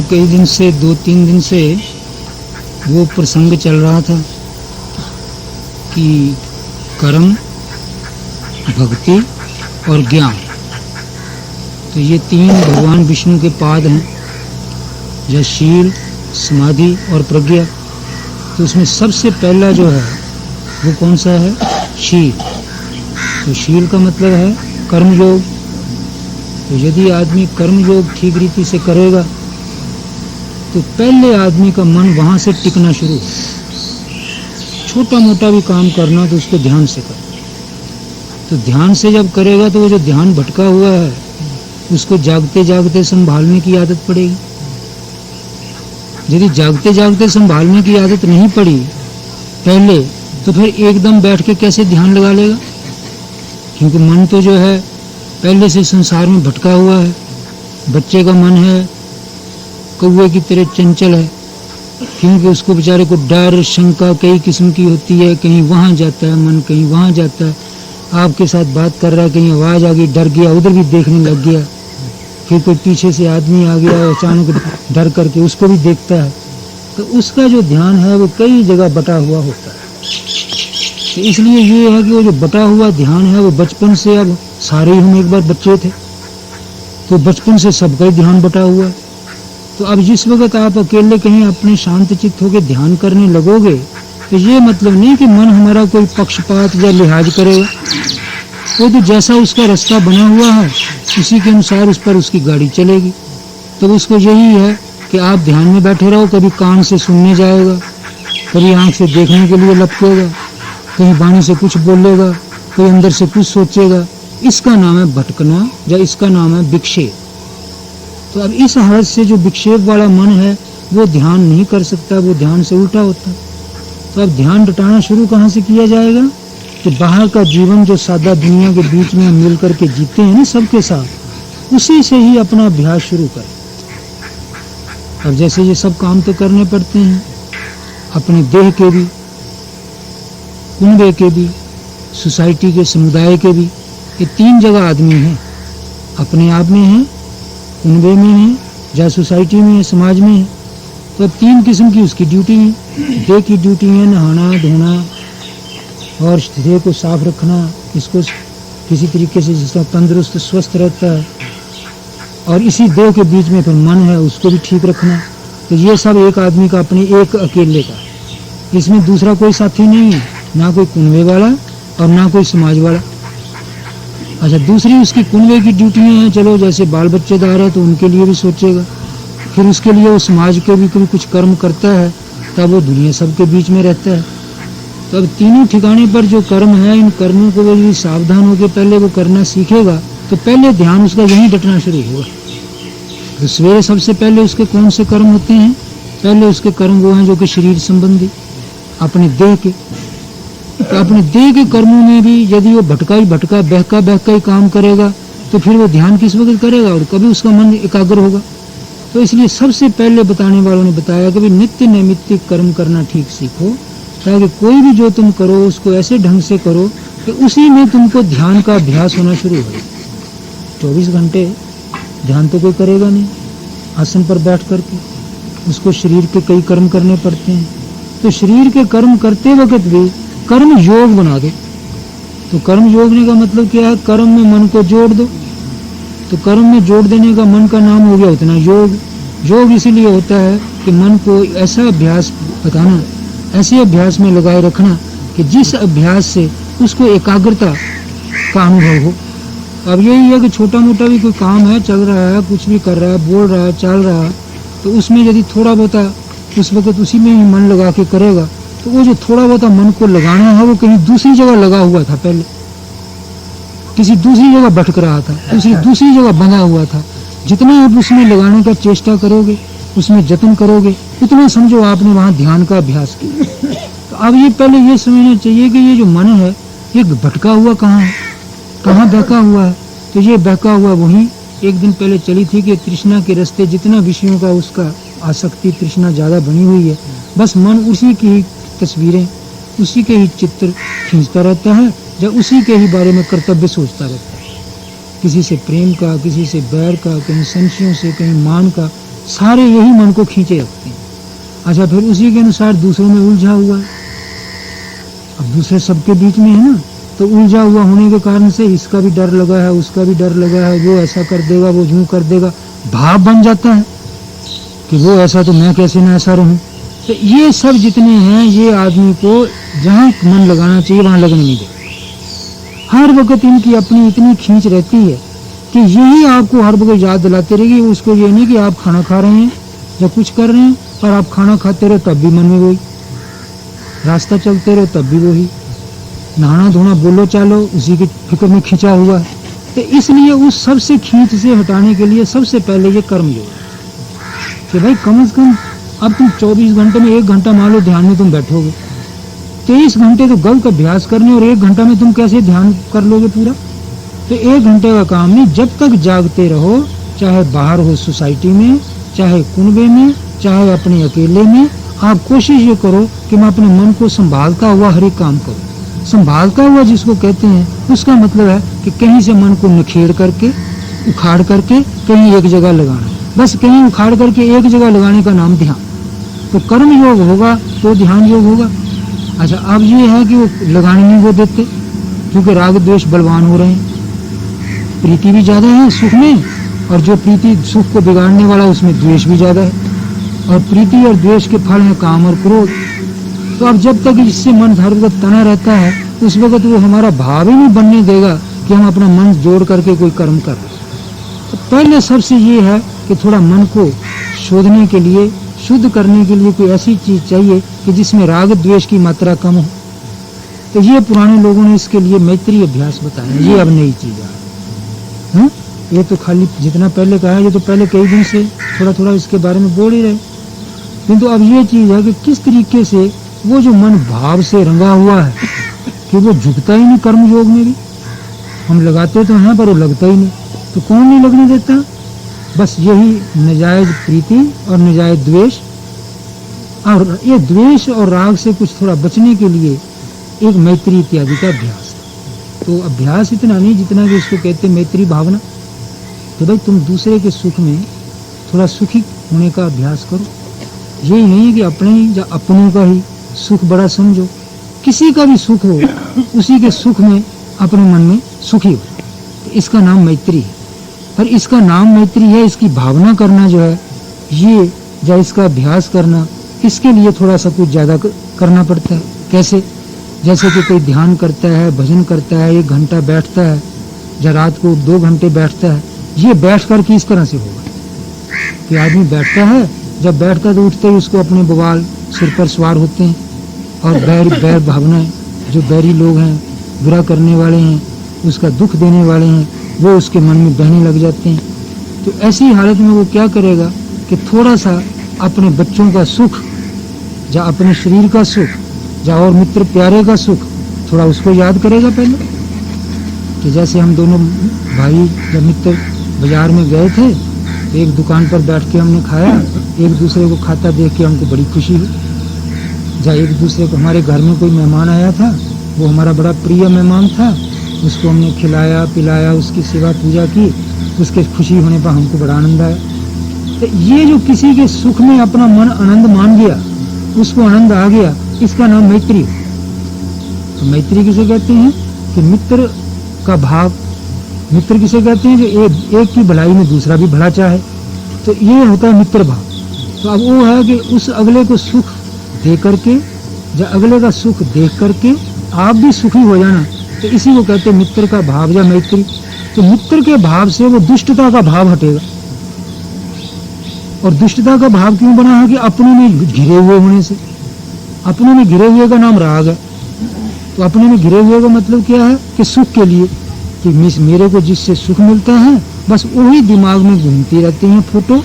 कई दिन से 2-3 दिन से वो प्रसंग चल रहा था कि कर्म, भक्ति और ज्ञान, तो ये 3 भगवान विष्णु के पाद हैं, जो शील, समाधि और प्रज्ञा। तो उसमें सबसे पहला जो है वो कौन सा है? शील। तो शील का मतलब है कर्मयोग। तो यदि आदमी कर्मयोग ठीक रीति से करेगा तो पहले आदमी का मन वहाँ से टिकना शुरू। छोटा मोटा भी काम करना तो उसको ध्यान से कर। तो ध्यान से जब करेगा तो वो जो ध्यान भटका हुआ है उसको जागते जागते संभालने की आदत पड़ेगी। यदि जागते जागते संभालने की आदत नहीं पड़ी पहले, तो फिर एकदम बैठ के कैसे ध्यान लगा लेगा? क्योंकि मन तो जो है पहले से संसार में भटका हुआ है। बच्चे का मन है कौवे की तरह चंचल है, क्योंकि उसको बेचारे को डर, शंका कई किस्म की होती है। कहीं वहाँ जाता है मन, कहीं वहाँ जाता है। आपके साथ बात कर रहा है, कहीं आवाज़ आ गई, डर गया, उधर भी देखने लग गया। फिर कोई पीछे से आदमी आ गया, अचानक डर करके उसको भी देखता है। तो उसका जो ध्यान है वो कई जगह बटा हुआ होता है। तो इसलिए ये है कि वो जो बटा हुआ ध्यान है वो बचपन से, अब सारे ही हम एक बार बच्चे थे तो बचपन से सबका ही ध्यान बटा हुआ है। तो अब जिस वक्त आप अकेले कहीं अपने शांत चित्त होकर ध्यान करने लगोगे तो ये मतलब नहीं कि मन हमारा कोई पक्षपात या लिहाज करेगा। वो तो जैसा उसका रास्ता बना हुआ है उसी के अनुसार उस पर उसकी गाड़ी चलेगी। तो उसको यही है कि आप ध्यान में बैठे रहो। कभी कान से सुनने जाएगा, कभी आंख से देखने के लिए लपकेगा, कहीं वाणी से कुछ बोलेगा, कोई अंदर से कुछ सोचेगा। इसका नाम है भटकना या इसका नाम है विक्षेप। तो अब इस हालत से जो विक्षेप वाला मन है वो ध्यान नहीं कर सकता, वो ध्यान से उल्टा होता है। तो अब ध्यान रटाना शुरू कहाँ से किया जाएगा? कि बाहर का जीवन जो सादा दुनिया के बीच में हम मिल करके जीते हैं ना सबके साथ, उसी से ही अपना अभ्यास शुरू करें। अब जैसे ये सब काम तो करने पड़ते हैं, अपने देह के भी, कुनबे के भी, सोसाइटी के, समुदाय के भी। ये 3 जगह आदमी हैं, अपने आप में है, कुनबे में है, या सोसाइटी में है, समाज में है। तो अब 3 किस्म की उसकी ड्यूटी है। देह की ड्यूटी है नहाना धोना और देह को साफ रखना, इसको किसी तरीके से जिसका तंदुरुस्त स्वस्थ रहता है। और इसी देह के बीच में फिर मन है, उसको भी ठीक रखना। तो ये सब एक आदमी का, अपने एक अकेले का। इसमें दूसरा कोई साथी नहीं है, ना कोई कुनबे वाला और ना कोई समाज वाला। अच्छा, दूसरी उसकी कुनबे की ड्यूटियाँ हैं। चलो जैसे बाल बच्चेदार है तो उनके लिए भी सोचेगा, फिर उसके लिए वो समाज के भी कभी कुछ कर्म करता है, तब वो दुनिया सबके बीच में रहता है। तो अब तीनों ठिकाने पर जो कर्म है, इन कर्मों को वो यदि सावधान होकर पहले वो करना सीखेगा तो पहले ध्यान उसका यहीं डटना शुरू होगा। तो सवेरे सबसे पहले उसके कौन से कर्म होते हैं? पहले उसके कर्म वो हैं जो कि शरीर संबंधी, अपने देह के। तो अपने देह के कर्मों में भी यदि वो भटका ही बहका ही काम करेगा तो फिर वो ध्यान किस वक्त करेगा और कभी उसका मन एकाग्र होगा? तो इसलिए सबसे पहले बताने वालों ने बताया कि नित्य नैमित्तिक कर्म करना ठीक सीखो, ताकि कोई भी जो तुम करो उसको ऐसे ढंग से करो कि उसी में तुमको ध्यान का अभ्यास होना शुरू हो। 24 घंटे ध्यान तो कोई करेगा नहीं आसन पर बैठ करके, उसको शरीर के कई कर्म करने पड़ते हैं। तो शरीर के कर्म करते वक्त भी कर्म योग बना दो। तो कर्म योगने का मतलब क्या है? कर्म में मन को जोड़ दो। तो कर्म में जोड़ देने का मन का नाम हो गया उतना योग। योग इसीलिए होता है कि मन को ऐसा अभ्यास बताना, ऐसे अभ्यास में लगाए रखना कि जिस अभ्यास से उसको एकाग्रता का अनुभव हो। अब यही है कि छोटा मोटा भी कोई काम है, चल रहा है, कुछ भी कर रहा है, बोल रहा है, चल रहा है, तो उसमें यदि थोड़ा बहुत उस वक्त उसी में ही मन लगा के करेगा तो वो जो थोड़ा बहुत मन को लगाना है वो कहीं दूसरी जगह लगा हुआ था, पहले किसी दूसरी जगह भटक रहा था, दूसरी जगह बंधा हुआ था। जितना आप उसमें लगाने का चेष्टा करोगे, उसमें जतन करोगे, उतना समझो आपने वहाँ ध्यान का अभ्यास किया। तो अब ये पहले ये समझना चाहिए कि ये जो मन है ये भटका हुआ कहाँ है, कहाँ बहका हुआ है? तो ये बहका हुआ वहीं एक दिन पहले चली थी कि तृष्णा के रास्ते जितना विषयों का उसका आसक्ति तृष्णा ज़्यादा बनी हुई है, बस मन उसी की ही तस्वीरें, उसी के ही चित्र खींचता रहता है या उसी के ही बारे में कर्तव्य सोचता रहता है। किसी से प्रेम का, किसी से बैर का, कहीं संशयों से, कहीं मान का, सारे यही मन को खींचे रखते हैं। अच्छा, फिर उसी के अनुसार दूसरों में उलझा हुआ है। अब दूसरे सबके बीच में है ना, तो उलझा हुआ होने के कारण से इसका भी डर लगा है, उसका भी डर लगा है, वो ऐसा कर देगा, वो यूं कर देगा, भाव बन जाता है कि वो ऐसा तो मैं कैसे ना ऐसा रहूं। तो ये सब जितने हैं, ये आदमी को जहां मन लगाना चाहिए वहां लगने नहीं देते। हर वक्त इनकी अपनी इतनी खींच रहती है कि यही आपको हर वक्त याद दिलाते रहेगी। उसको ये नहीं कि आप खाना खा रहे हैं या कुछ कर रहे हैं, पर आप खाना खाते रहो तब भी मन में वही, रास्ता चलते रहो तब भी वही, नहाना धोना बोलो चालो उसी की फिक्र में खींचा हुआ है। तो इसलिए उस सबसे खींच से हटाने के लिए सबसे पहले ये कर्म योग कि भाई कम से कम अब तुम 24 घंटे में 1 घंटा मान लो ध्यान में तुम बैठोगे, 23 घंटे तो गल का अभ्यास करने, और 1 घंटा में तुम कैसे ध्यान कर लोगे पूरा। तो 1 घंटे का काम नहीं, जब तक जागते रहो, चाहे बाहर हो सोसाइटी में, चाहे कुनबे में, चाहे अपने अकेले में, आप कोशिश ये करो कि मैं अपने मन को संभालता हुआ हर एक काम करूं। संभालता हुआ जिसको कहते हैं, उसका मतलब है कि कहीं से मन को निखेड़ करके, उखाड़ करके कहीं एक जगह लगाना। बस कहीं उखाड़ करके एक जगह लगाने का नाम ध्यान। तो कर्म योग होगा तो ध्यान योग होगा। अच्छा, अब ये है कि वो लगाने नहीं वो देते, क्योंकि राग द्वेष बलवान हो रहे हैं, प्रीति भी ज्यादा है सुख में, और जो प्रीति सुख को बिगाड़ने वाला उसमें द्वेष भी ज्यादा है, और प्रीति और द्वेष के फल है काम और क्रोध। तो अब जब तक इससे मन हर वक्त तना रहता है, उस वक्त वो हमारा भाव ही नहीं बनने देगा कि हम अपना मन जोड़ करके कोई कर्म कर रहे। तो पहले सबसे ये है कि थोड़ा मन को शोधने के लिए, शुद्ध करने के लिए कोई ऐसी चीज चाहिए कि जिसमें राग द्वेष की मात्रा कम हो। तो ये पुराने लोगों ने इसके लिए मैत्री अभ्यास बताया, ये अब नई चीज है। ये तो खाली जितना पहले कहा, ये तो पहले कई दिन से थोड़ा थोड़ा इसके बारे में बोल ही रहे, किंतु अब ये चीज है कि किस तरीके से वो जो मन भाव से रंगा हुआ है कि वो झुकता ही नहीं। कर्म योग में भी हम लगाते तो हैं पर वो लगता ही नहीं, तो कौन नहीं लगने देता। बस यही नजायज प्रीति और नजायज द्वेष, और ये द्वेष और राग से कुछ थोड़ा बचने के लिए एक मैत्री इत्यादि का अभ्यास। तो अभ्यास इतना नहीं जितना कि इसको कहते मैत्री भावना। तो भाई तुम दूसरे के सुख में थोड़ा सुखी होने का अभ्यास करो। यही नहीं कि अपने या अपनों का ही सुख बड़ा समझो, किसी का भी सुख हो उसी के सुख में अपने मन में सुखी हो। तो इसका नाम मैत्री है। पर इसका नाम मैत्री है, इसकी भावना करना जो है ये, या इसका अभ्यास करना, इसके लिए थोड़ा सा कुछ ज्यादा करना पड़ता है। कैसे? जैसे कि कोई ध्यान करता है, भजन करता है, 1 घंटा बैठता है, या रात को 2 घंटे बैठता है। ये बैठ कर किस तरह से होगा कि आदमी बैठता है, जब बैठता है तो उठते ही उसको अपने बवाल सिर पर सवार होते हैं, और बैर भावनाएं, जो बैरी लोग हैं, बुरा करने वाले हैं, उसका दुख देने वाले हैं, वो उसके मन में बहने लग जाते हैं। तो ऐसी हालत में वो क्या करेगा कि थोड़ा सा अपने बच्चों का सुख, या अपने शरीर का सुख, या और मित्र प्यारे का सुख, थोड़ा उसको याद करेगा पहले। कि जैसे हम दोनों भाई या मित्र बाजार में गए थे, एक दुकान पर बैठ के हमने खाया, एक दूसरे को खाता देख के हमको बड़ी खुशी हुई। या एक दूसरे को, हमारे घर में कोई मेहमान आया था, वो हमारा बड़ा प्रिय मेहमान था, उसको हमने खिलाया पिलाया, उसकी सेवा पूजा की, उसके खुशी होने पर हमको बड़ा आनंद आया। तो ये जो किसी के सुख में अपना मन आनंद मान गया, उसको आनंद आ गया, इसका नाम मैत्री। तो मैत्री किसे कहते हैं कि मित्र का भाव। मित्र किसे कहते हैं जो एक की भलाई में दूसरा भी भला चाहे, तो ये होता है मित्र भाव। तो अब वो है कि उस अगले को सुख दे करके, या अगले का सुख देख करके आप भी सुखी हो जाना, तो इसी को कहते हैं मित्र का भाव या मैत्री। तो मित्र के भाव से वो दुष्टता का भाव हटेगा। और दुष्टता का भाव क्यों बना है कि अपने में घिरे हुए होने से। अपने में घिरे हुए का नाम राग है। तो अपने में घिरे हुए का मतलब क्या है कि सुख के लिए, कि मेरे को जिससे सुख मिलता है बस वही दिमाग में घूमती रहती है फोटो,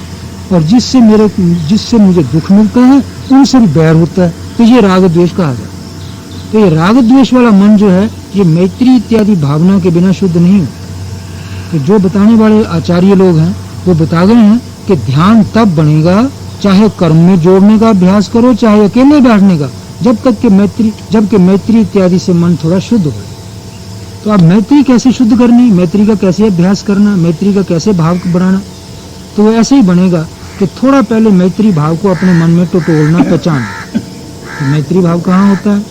और जिससे मुझे दुख मिलता है उनसे भी बैर होता है। तो ये राग द्वेष कहा जाता है। तो ये राग द्वेष वाला मन जो है, ये मैत्री इत्यादि भावना के बिना शुद्ध नहीं होता। तो जो बताने वाले आचार्य लोग हैं वो बता गए हैं कि ध्यान तब बनेगा चाहे कर्म में जोड़ने का अभ्यास करो, चाहे अकेले बैठने का, जबकि मैत्री इत्यादि से मन थोड़ा शुद्ध हो। तो अब मैत्री कैसे शुद्ध करनी, मैत्री का कैसे अभ्यास करना, मैत्री का कैसे भाव बढ़ाना, तो वो ऐसे ही बनेगा कि थोड़ा पहले मैत्री भाव को अपने मन में टटोलना, पहचानना। तो मैत्री भाव कहाँ होता है?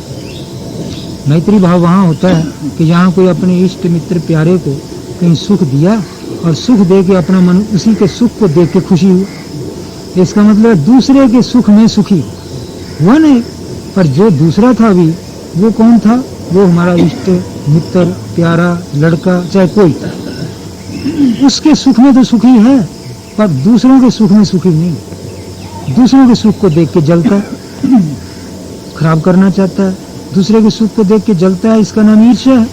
मैत्री भाव वहाँ होता है कि जहाँ कोई अपने इष्ट मित्र प्यारे को कहीं सुख दिया और सुख दे के अपना मन उसी के सुख को देख के खुशी हुआ। इसका मतलब दूसरे के सुख में सुखी हुआ नहीं, पर जो दूसरा था भी वो कौन था? वो हमारा इष्ट मित्र प्यारा लड़का चाहे कोई था, उसके सुख में तो सुखी है, पर दूसरों के सुख में सुखी नहीं। दूसरों के सुख को देख के जलता है, खराब करना चाहता है। दूसरे के सुख को देख के जलता है, इसका नाम ईर्ष्या है।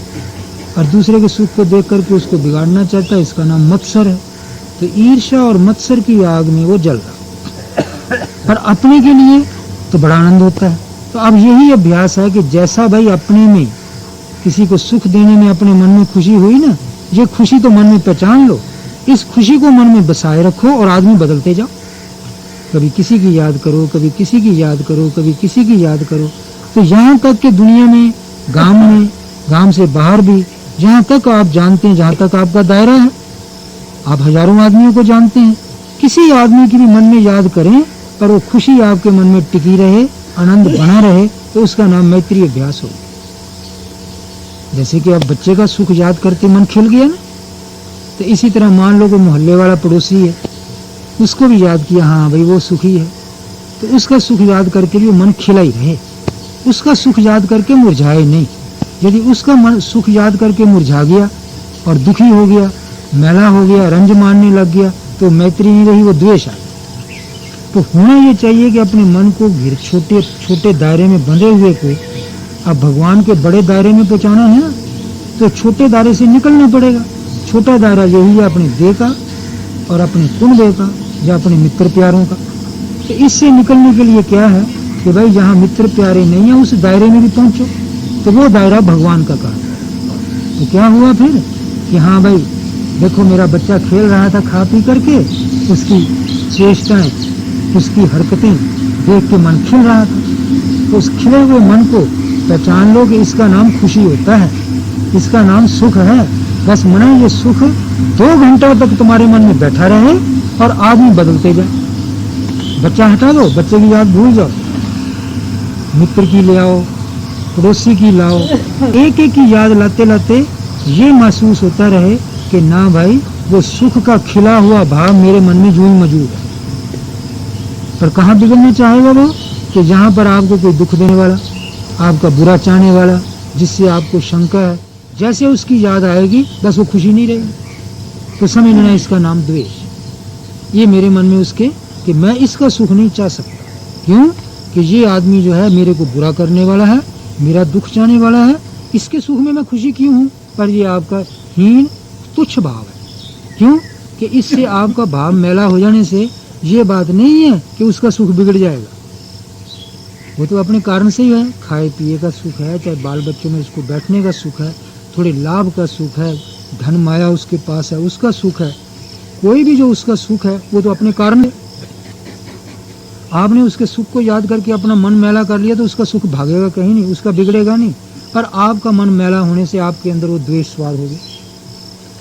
और दूसरे के सुख को देख करके उसको बिगाड़ना चाहता है, इसका नाम मत्सर है। तो ईर्ष्या और मत्सर की आग में वो जल रहा, पर अपने के लिए तो बड़ा आनंद होता है। तो अब यही अभ्यास है कि जैसा भाई अपने में किसी को सुख देने में अपने मन में खुशी हुई ना, ये खुशी तो मन में पहचान लो, इस खुशी को मन में बसाए रखो और आदमी बदलते जाओ। कभी किसी की याद करो, कभी किसी की याद करो, कभी किसी की याद करो। तो यहाँ तक कि दुनिया में, गांव से बाहर भी, जहाँ तक आप जानते हैं, जहाँ तक आपका दायरा है, आप हजारों आदमियों को जानते हैं। किसी आदमी की भी मन में याद करें, पर वो खुशी आपके मन में टिकी रहे, आनंद बना रहे, तो उसका नाम मैत्री अभ्यास हो। जैसे कि अब बच्चे का सुख याद करते मन खिल गया ना, तो इसी तरह मान लो कि मोहल्ले वाला पड़ोसी है, उसको भी याद किया, हाँ भाई वो सुखी है, तो उसका सुख याद करके भी मन खिला ही रहे, उसका सुख याद करके मुरझाए नहीं। यदि उसका मन सुख याद करके मुरझा गया और दुखी हो गया, मैला हो गया, रंज मानने लग गया, तो मैत्री नहीं रही, वो द्वेष आ गया। तो होना ये चाहिए कि अपने मन को छोटे छोटे दायरे में बंधे हुए को अब भगवान के बड़े दायरे में पहुंचाना है ना, तो छोटे दायरे से निकलना पड़ेगा। छोटा दायरा यही है अपने देह का और अपने कुल का या अपने मित्र प्यारों का। तो इससे निकलने के लिए क्या है कि भाई जहाँ मित्र प्यारे नहीं है उस दायरे में भी पहुंचो, तो वो दायरा भगवान का कहा। तो क्या हुआ फिर कि हाँ भाई देखो मेरा बच्चा खेल रहा था खा पी करके, उसकी चेष्टाएं, उसकी हरकतें देख के मन खिल रहा था। तो उस खिले हुए मन को पहचान लो कि इसका नाम खुशी होता है, इसका नाम सुख है। बस मना ये सुख 2 घंटा तक तुम्हारे मन में बैठा रहे और आदमी बदलते जाए। बच्चा हटा दो, बच्चे की याद भूल जाओ, मित्र की ले आओ, पड़ोसी की लाओ, एक एक की याद लाते लाते ये महसूस होता रहे कि ना भाई वो सुख का खिला हुआ भाव मेरे मन में यूं मौजूद है। पर कहाँ बिगड़ना चाहेगा वो कि जहाँ पर आपको कोई दुख देने वाला, आपका बुरा चाहने वाला, जिससे आपको शंका है, जैसे उसकी याद आएगी बस वो खुशी नहीं रहेगी। तो समझना इसका नाम द्वेष। ये मेरे मन में उसके कि मैं इसका सुख नहीं चाह सकता, क्यों कि ये आदमी जो है मेरे को बुरा करने वाला है, मेरा दुख चाहने वाला है, इसके सुख में मैं खुशी क्यों हूँ? पर ये आपका हीन तुच्छ भाव है। क्यों कि इससे आपका भाव मैला हो जाने से ये बात नहीं है कि उसका सुख बिगड़ जाएगा, वो तो अपने कारण से ही है। खाए पिए का सुख है, चाहे बाल बच्चों में उसको बैठने का सुख है, थोड़े लाभ का सुख है, धन माया उसके पास है, उसका सुख है। कोई भी जो उसका सुख है वो तो अपने कारण है। आपने उसके सुख को याद करके अपना मन मैला कर लिया तो उसका सुख भागेगा कहीं नहीं, उसका बिगड़ेगा नहीं, पर आपका मन मैला होने से आपके अंदर वो द्वेष स्वार हो गया।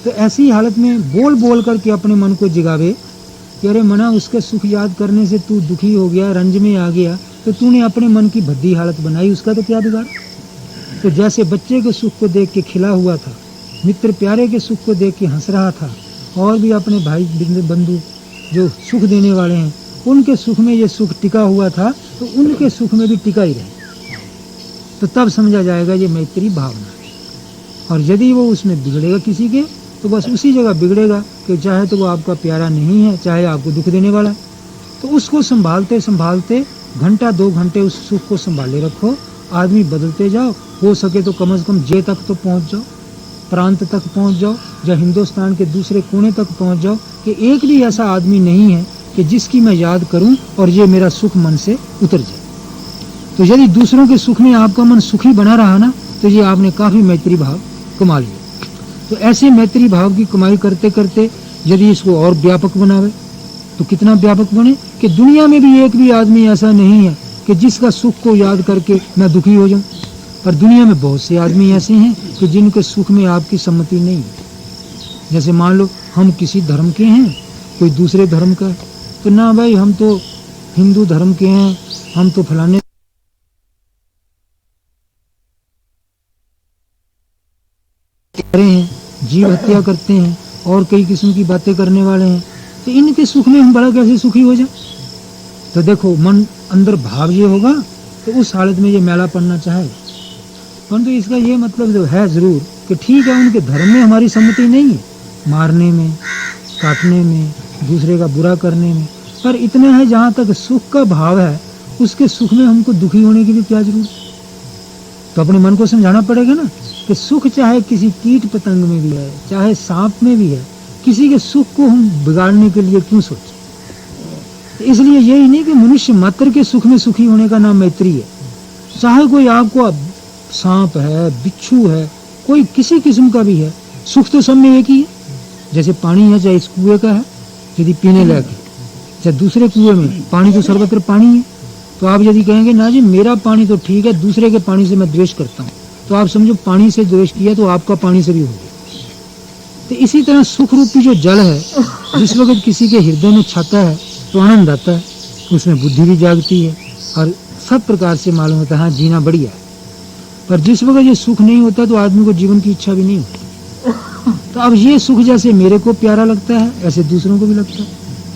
तो ऐसी हालत में बोल बोल करके अपने मन को जिगावे कि अरे मना उसके सुख याद करने से तू दुखी हो गया, रंज में आ गया, तो तूने अपने मन की भद्दी हालत बनाई, उसका तो क्या बिगाड़। तो जैसे बच्चे के सुख को देख के खिला हुआ था, मित्र प्यारे के सुख को देख के हंस रहा था, और भी अपने भाई बंधु जो सुख देने वाले हैं उनके सुख में ये सुख टिका हुआ था, तो उनके सुख में भी टिका ही रहे। तो तब समझा जाएगा ये मैत्री भावना है। और यदि वो उसमें बिगड़ेगा किसी के, तो बस उसी जगह बिगड़ेगा कि चाहे तो वो आपका प्यारा नहीं है, चाहे आपको दुख देने वाला है। तो उसको संभालते संभालते घंटा 2 घंटे उस सुख को संभाले रखो, आदमी बदलते जाओ। हो सके तो कम से कम जे तक तो पहुंच जाओ, प्रांत तक पहुंच जाओ, या हिंदुस्तान के दूसरे कोने तक पहुंच जाओ कि एक भी ऐसा आदमी नहीं है कि जिसकी मैं याद करूं और ये मेरा सुख मन से उतर जाए। तो यदि दूसरों के सुख में आपका मन सुखी बना रहा ना, तो ये आपने काफी मैत्री भाव कमा लिया। तो ऐसे मैत्री भाव की कमाई करते करते यदि इसको और व्यापक बनावे तो कितना व्यापक बने कि दुनिया में भी एक भी आदमी ऐसा नहीं है कि जिसका सुख को याद करके मैं दुखी हो जाऊं। पर दुनिया में बहुत से आदमी ऐसे हैं कि जिनके सुख में आपकी सम्मति नहीं है। जैसे मान लो हम किसी धर्म के हैं, कोई दूसरे धर्म का है, तो ना भाई हम तो हिंदू धर्म के हैं, हम तो फलाने रहे हैं, जीव हत्या करते हैं और कई किस्म की बातें करने वाले हैं, तो इनके सुख में हम बड़ा कैसे सुखी हो जाए। तो देखो मन अंदर भाव ये होगा तो उस हालत में ये मेला पड़ना चाहेगा। परंतु इसका ये मतलब जो है जरूर कि ठीक है उनके धर्म में हमारी सम्मति नहीं है, मारने में, काटने में, दूसरे का बुरा करने में, पर इतना है जहाँ तक सुख का भाव है उसके सुख में हमको दुखी होने की भी क्या जरूरत। तो अपने मन को समझाना पड़ेगा ना कि सुख चाहे किसी कीट पतंग में भी है, चाहे सांप में भी है, किसी के सुख को हम बिगाड़ने के लिए क्यों सोचें। तो इसलिए यही नहीं कि मनुष्य मात्र के सुख में सुखी होने का नाम मैत्री है। चाहे कोई आपको सांप है, बिच्छू है, कोई किसी किस्म का भी है, सुख तो सब में एक ही है। जैसे पानी है, चाहे इस कुएं का है यदि पीने लायक है, चाहे दूसरे कुएं में, पानी तो सर्वत्र पानी है। तो आप यदि कहेंगे ना जी मेरा पानी तो ठीक है, दूसरे के पानी से मैं द्वेष करता हूँ, तो आप समझो पानी से द्वेष किया तो आपका पानी से भी हो गया। तो इसी तरह सुख रूपी जो जल है, जिस वक्त किसी के हृदय में छाता है तो आनंद आता है, उसमें बुद्धि भी जागती है और सब प्रकार से मालूम होता है हाँ जीना बढ़िया है। पर जिस वक्त ये सुख नहीं होता तो आदमी को जीवन की इच्छा भी नहीं होती। तो अब ये सुख जैसे मेरे को प्यारा लगता है ऐसे दूसरों को भी लगता है।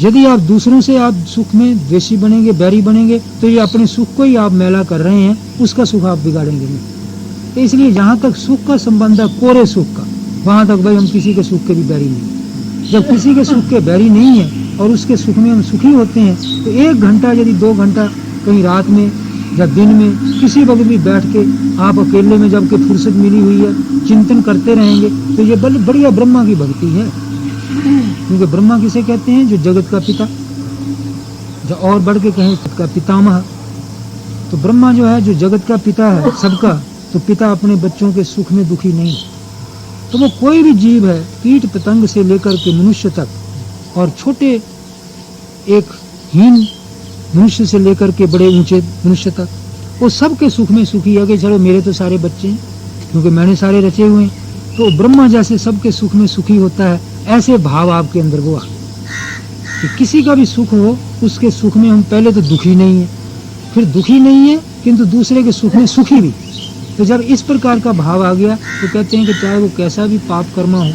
यदि आप दूसरों से आप सुख में द्वेषी बनेंगे, बैरी बनेंगे, तो ये अपने सुख को ही आप मैला कर रहे हैं, उसका सुख आप बिगाड़ेंगे नहीं। तो इसलिए जहाँ तक सुख का संबंध है, कोरे सुख का, वहां तक भाई हम किसी के सुख के भी बैरी नहीं। जब किसी के सुख के बैरी नहीं है और उसके सुख में हम सुखी होते हैं, तो 1 घंटा यदि 2 घंटा कहीं रात में या दिन में किसी वक्त भी बैठ के आप अकेले में जबकि फुर्सत मिली हुई है चिंतन करते रहेंगे, तो ये बढ़िया ब्रह्मा की भक्ति है। क्योंकि ब्रह्मा किसे कहते हैं? जो जगत का पिता, जो और बढ़ के कहें का पितामह। तो ब्रह्मा जो है जो जगत का पिता है सबका, तो पिता अपने बच्चों के सुख में दुखी नहीं। तो वो कोई भी जीव है, कीट पतंग से लेकर के मनुष्य तक, और छोटे एक हीन मनुष्य से लेकर के बड़े ऊंचे मनुष्य तक, वो सबके सुख में सुखी है कि चलो मेरे तो सारे बच्चे हैं क्योंकि मैंने सारे रचे हुए हैं। तो ब्रह्मा जैसे सबके सुख में सुखी होता है, ऐसे भाव आपके अंदर वो आ कि किसी का भी सुख हो उसके सुख में हम पहले तो दुखी नहीं है, फिर दुखी नहीं है किंतु दूसरे के सुख में सुखी भी। तो जब इस प्रकार का भाव आ गया तो कहते हैं कि चाहे वो कैसा भी पाप कर्मा हो,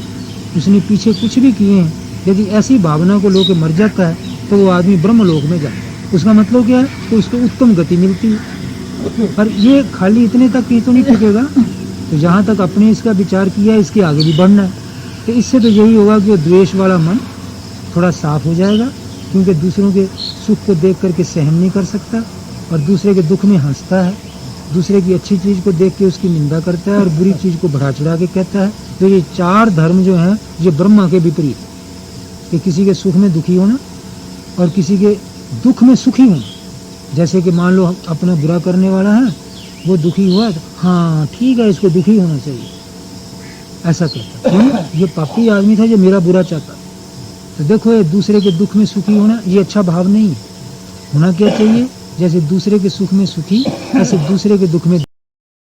उसने पीछे कुछ भी किए हैं, यदि ऐसी भावना को लेकर मर जाता है तो वो आदमी ब्रह्मलोक में जाता है। उसका मतलब क्या है? तो उसको उत्तम गति मिलती है। पर ये खाली इतने तक ही तो नहीं टिकेगा, तो जहाँ तक अपने इसका विचार किया इसके आगे भी बढ़ना है। तो इससे तो यही होगा कि वो द्वेष वाला मन थोड़ा साफ हो जाएगा, क्योंकि दूसरों के सुख को देख करके सहन नहीं कर सकता और दूसरे के दुख में हंसता है, दूसरे की अच्छी चीज को देख के उसकी निंदा करता है और बुरी चीज को बढ़ा चढ़ा के कहता है। तो ये 4 धर्म जो हैं ये ब्रह्मा के विपरीत, कि किसी के सुख में दुखी होना और किसी के दुख में सुखी होना। जैसे कि मान लो अपना बुरा करने वाला है, वो दुखी हुआ तो हाँ ठीक है इसको दुखी होना चाहिए, ऐसा कहता। क्यों? ये पापी आदमी था जो मेरा बुरा चाहता। तो देखो ये दूसरे के दुख में सुखी होना ये अच्छा भाव नहीं है। होना क्या चाहिए? जैसे दूसरे के सुख में सुखी, ऐसे दूसरे के दुख में